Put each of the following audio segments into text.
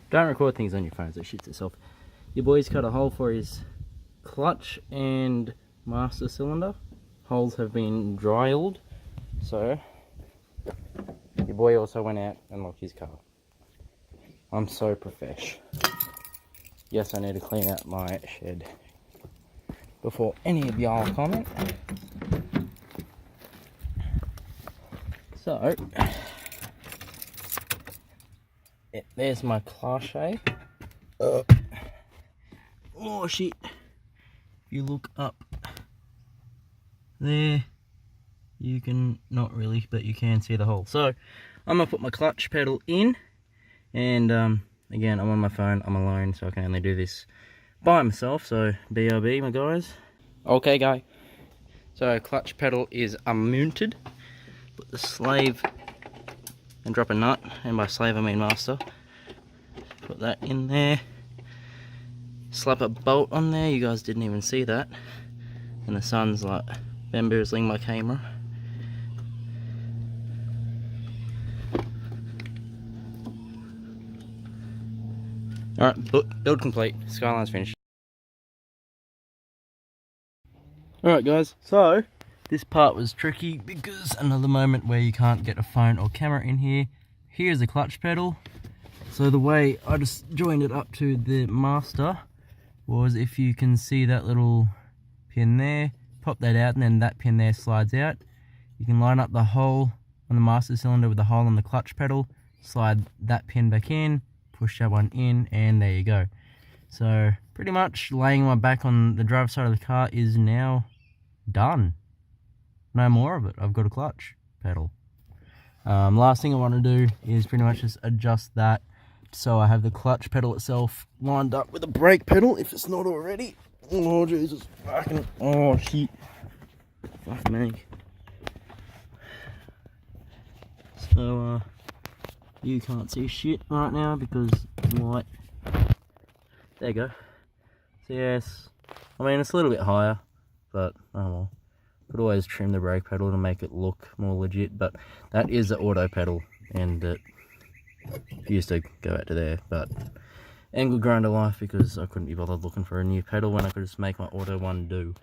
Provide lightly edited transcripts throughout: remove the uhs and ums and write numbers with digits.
Don't record things on your phone, so it shits itself. Your boy's cut a hole for his clutch and master cylinder. Holes have been drilled, so your boy also went out and locked his car. I'm so profesh. Yes, I need to clean out my shed before any of y'all comment. So, there's my cliche. Oh shit. If you look up there, you can, not really, but you can see the hole. So, I'm gonna put my clutch pedal in, and again, I'm on my phone, I'm alone, so I can only do this by myself, so BRB, my guys. Okay, guy. So, clutch pedal is unmounted. Put the slave and drop a nut, and by slave I mean master. Put that in there. Slap a bolt on there, you guys didn't even see that. And the sun's like bamboozling my camera. Alright, build complete. Skyline's finished. Alright guys, so this part was tricky because another moment where you can't get a phone or camera in here. Here's the clutch pedal. So the way I just joined it up to the master was, if you can see that little pin there, pop that out and then that pin there slides out. You can line up the hole on the master cylinder with the hole on the clutch pedal, slide that pin back in, push that one in, and there you go. So pretty much laying my back on the driver's side of the car is now done. No more of it. I've got a clutch pedal. Last thing I want to do is pretty much just adjust that so I have the clutch pedal itself lined up with the brake pedal, if it's not already. Oh Jesus, fucking, oh shit, fuck me. So you can't see shit right now because light. There you go. So yes, I mean it's a little bit higher, but oh well. Could always trim the brake pedal to make it look more legit, but that is the auto pedal, and it used to go out to there, but angle grinder life because I couldn't be bothered looking for a new pedal when I could just make my auto one do.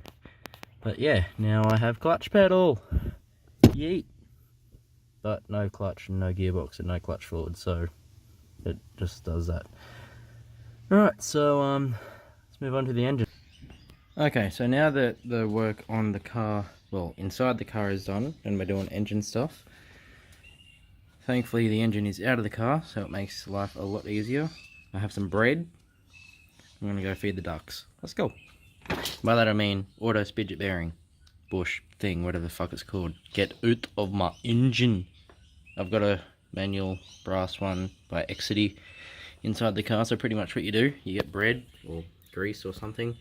But yeah, now I have clutch pedal. Yeet. But no clutch and no gearbox and no clutch fluid, so it just does that. Alright, so let's move on to the engine. Okay, so now that the work on the car, well, inside the car is done, and we're doing engine stuff. Thankfully the engine is out of the car, so it makes life a lot easier. I have some bread. I'm going to go feed the ducks. Let's go. By that I mean auto spigot bearing, bush thing, whatever the fuck it's called. Get out of my engine. I've got a manual brass one by Exedy inside the car, so pretty much what you do, you get bread or grease or something,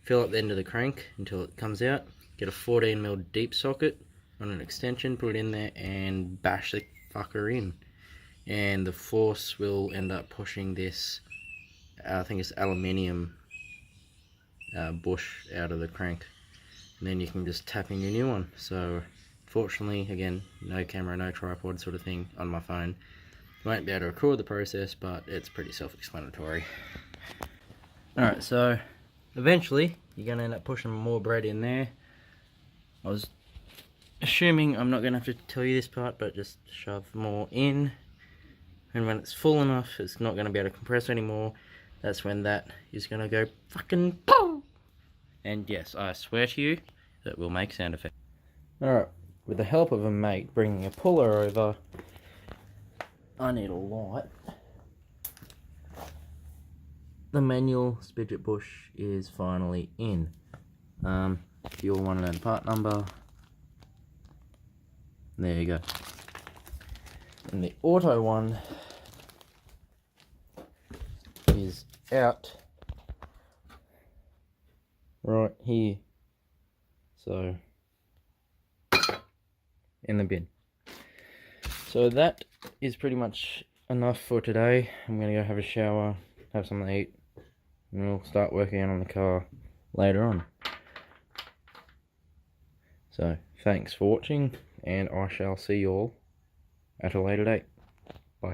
fill up the end of the crank until it comes out, get a 14mm deep socket on an extension, put it in there and bash the fucker in, and the force will end up pushing this, I think it's aluminium bush out of the crank, and then you can just tap in your new one. So fortunately, again, no camera, no tripod sort of thing on my phone, won't be able to record the process, but it's pretty self-explanatory. Alright, so eventually you're going to end up pushing more bread in there. I was assuming I'm not going to have to tell you this part, but just shove more in, and when it's full enough it's not going to be able to compress anymore. That's when that is going to go fucking boom. And yes, I swear to you that will make sound effects. Alright, with the help of a mate bringing a puller over, I need a light. The manual spigot bush is finally in. If you all want to know the part number, there you go. And the auto one is out right here, so in the bin. So that is pretty much enough for today. I'm gonna go have a shower, have something to eat, and we'll start working on the car later on. So thanks for watching, and I shall see you all at a later date.